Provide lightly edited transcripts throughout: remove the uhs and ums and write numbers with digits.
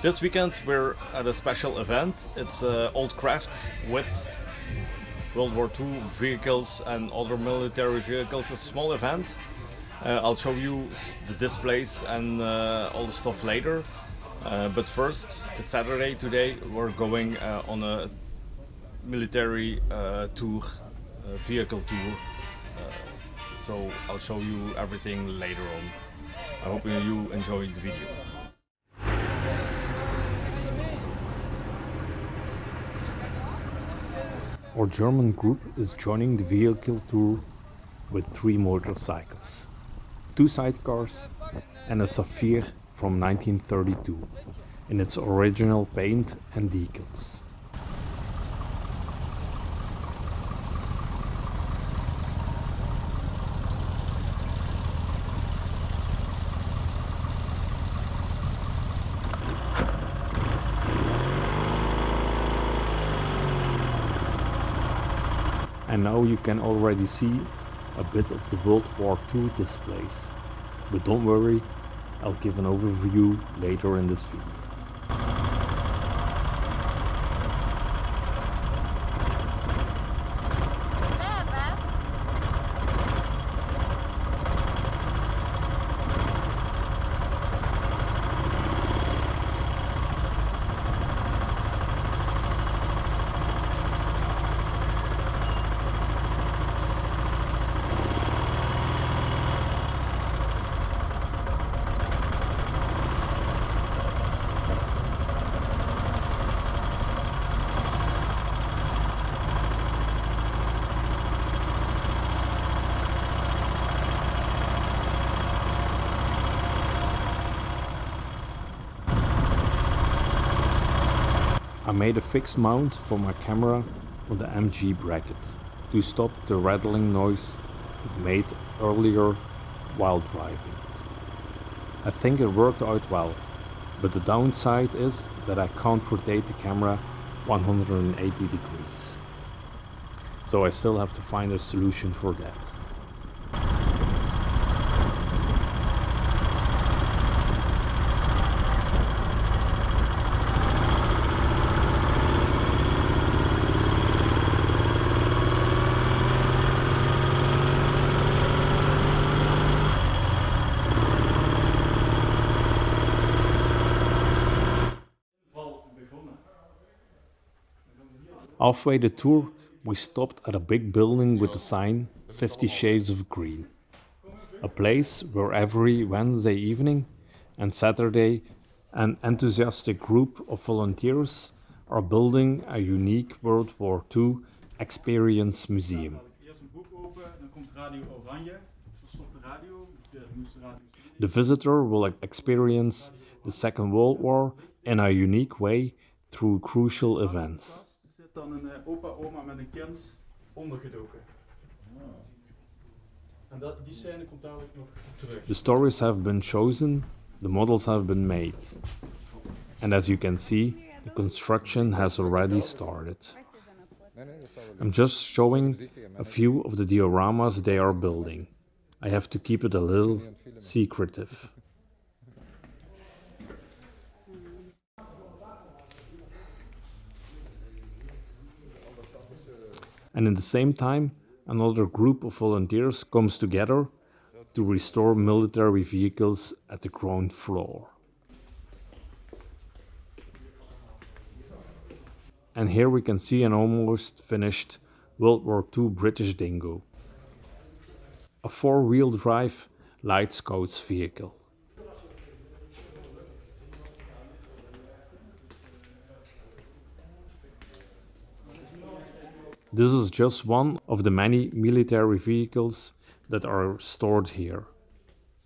This weekend we're at a special event. It's Old Crafts with World War II vehicles and other military vehicles. It's a small event. I'll show you the displays and all the stuff later. But first, it's Saturday today. We're going on a military tour, vehicle tour. So I'll show you everything later on. I hope you enjoyed the video. Our German group is joining the vehicle tour with 3 motorcycles, 2 sidecars and a Sapphire from 1932 in its original paint and decals. And now you can already see a bit of the World War II displays. But don't worry, I'll give an overview later in this video. I made a fixed mount for my camera on the MG bracket to stop the rattling noise it made earlier while driving. I think it worked out well, but the downside is that I can't rotate the camera 180 degrees. So I still have to find a solution for that. Halfway the tour, we stopped at a big building with the sign 50 Shades of Green. A place where every Wednesday evening and Saturday an enthusiastic group of volunteers are building a unique World War II experience museum. The visitor will experience the Second World War in a unique way through crucial events. Dan een opa, oma met een kind ondergedoken. En die scène komt dadelijk nog terug. The stories have been chosen, the models have been made. And as you can see, the construction has already started. I'm just showing a few of the dioramas they are building. I have to keep it a little secretive. And in the same time, another group of volunteers comes together to restore military vehicles at the ground floor. And here we can see an almost finished World War II British Dingo, a 4-wheel drive light scouts vehicle. This is just one of the many military vehicles that are stored here,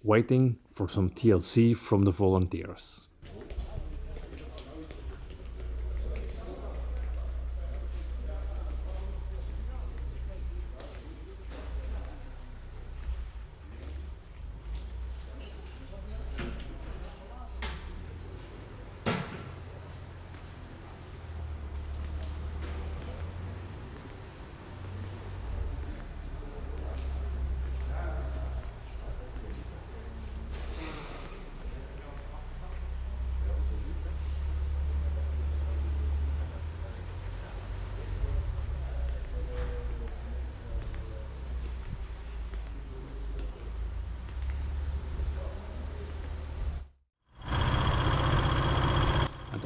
waiting for some TLC from the volunteers.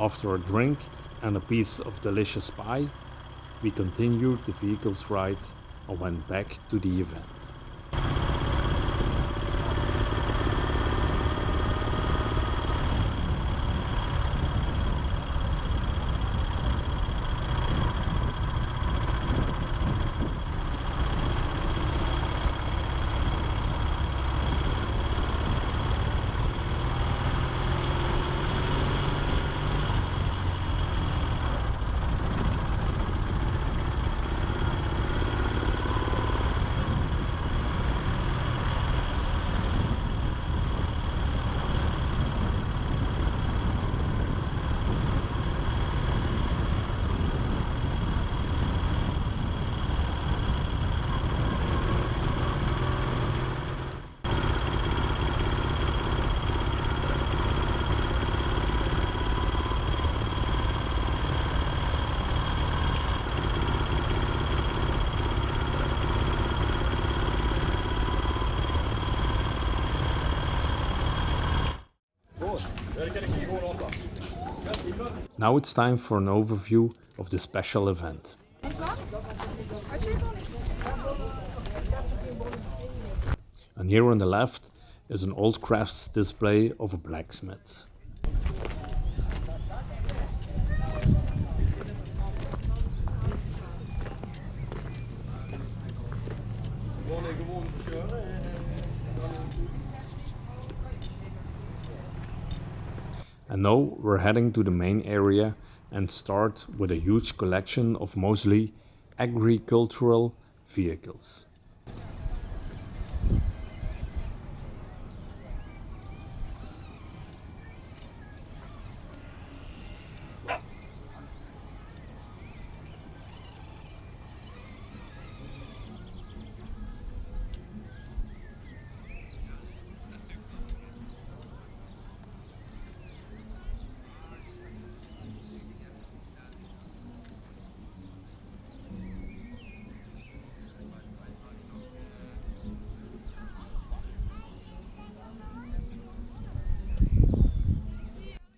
after a drink and a piece of delicious pie, we continued the vehicle's ride and went back to the event. Now it's time for an overview of the special event. And here on the left is an old crafts display of a blacksmith. And now we're heading to the main area and start with a huge collection of mostly agricultural vehicles.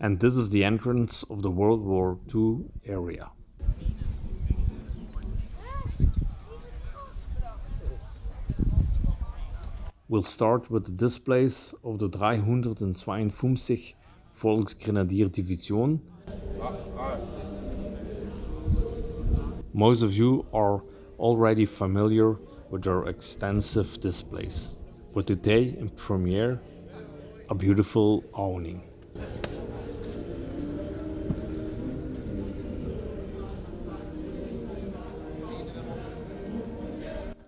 And this is the entrance of the World War II area. We'll start with the displays of the 352 Volksgrenadierdivision. Most of you are already familiar with their extensive displays, but today in premiere, a beautiful awning.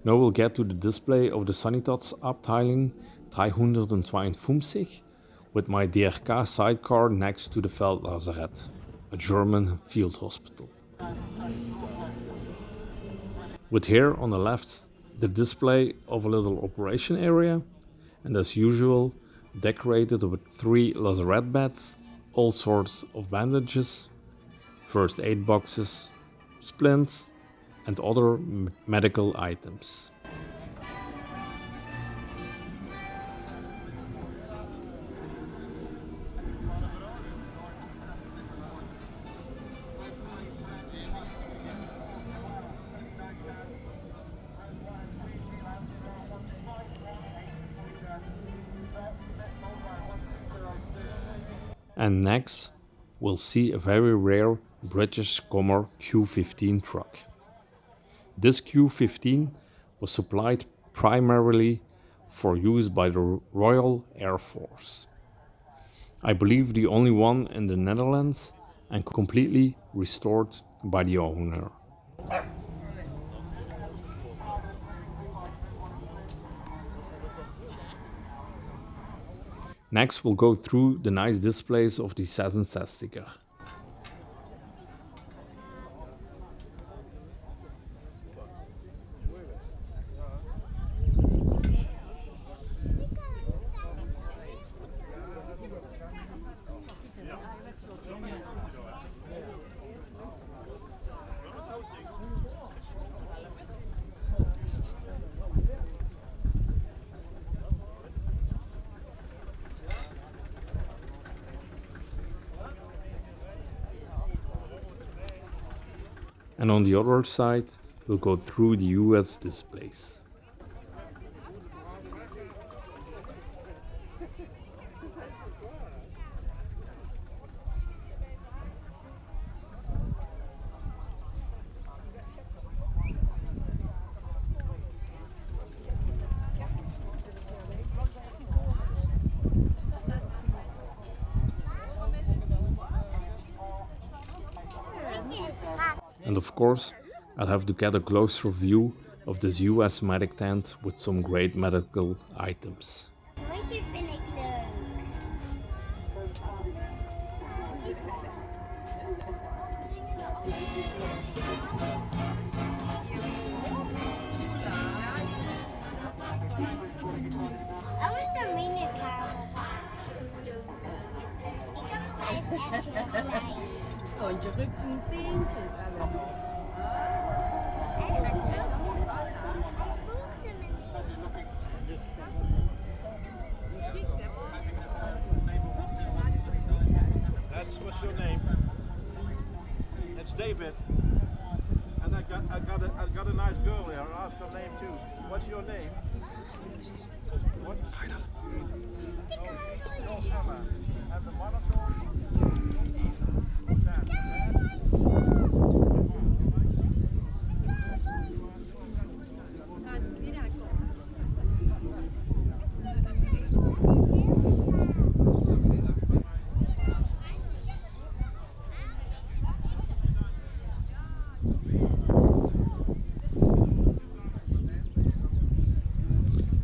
Now we'll get to the display of the Sanitatsabteilung 352 with my DRK sidecar next to the Feldlazarett, a German field hospital. With here on the left the display of a little operation area, and as usual decorated with 3 lazarette beds, all sorts of bandages, first aid boxes, splints and other medical items. And next we'll see a very rare British Commor Q15 truck. This Q15 was supplied primarily for use by the Royal Air Force. I believe the only one in the Netherlands and completely restored by the owner. Next we'll go through the nice displays of the 66er. And on the other side, we'll go through the US displays. And of course, I'll have to get a closer view of this US medic tent with some great medical items. Rondje vind ik leuk. Oh, is er minicamer? Ik heb vijf echt heel klein. Und je Rückenpink ist alles. Hij volgde me niet. What's your name? It's David. And I got a nice girl here. I'll ask her name too. What's your name? What? No, Emma. And the mother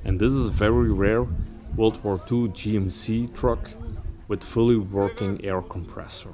And this is a very rare World War II GMC truck with fully working air compressor.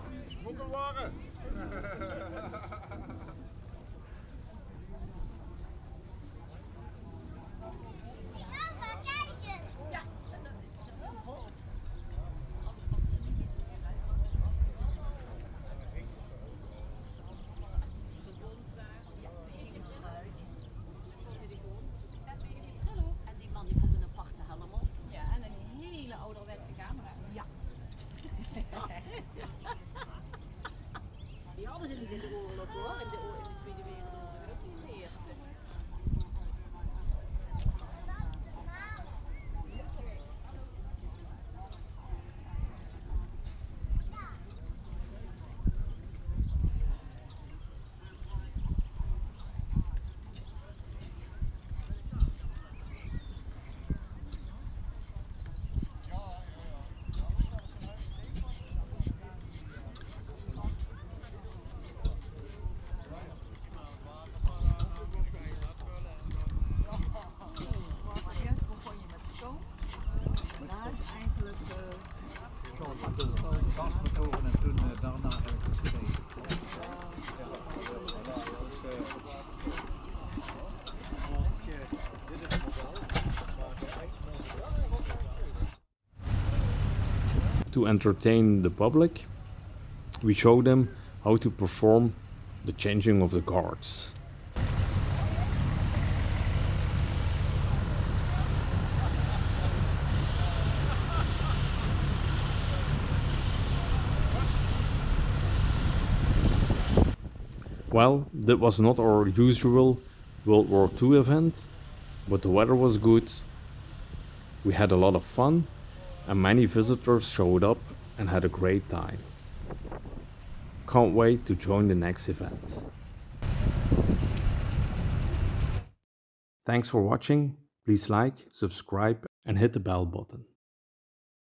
Die hadden ze niet in de oorlog hoor, in de Tweede Wereldoorlog, ook niet in de Eerste. gasmotoren en toen daarna ergens gereden. To entertain the public, we show them how to perform the changing of the guards. Well, that was not our usual World War II event, but the weather was good, we had a lot of fun, and many visitors showed up and had a great time. Can't wait to join the next event. Thanks for watching, please like, subscribe and hit the bell button.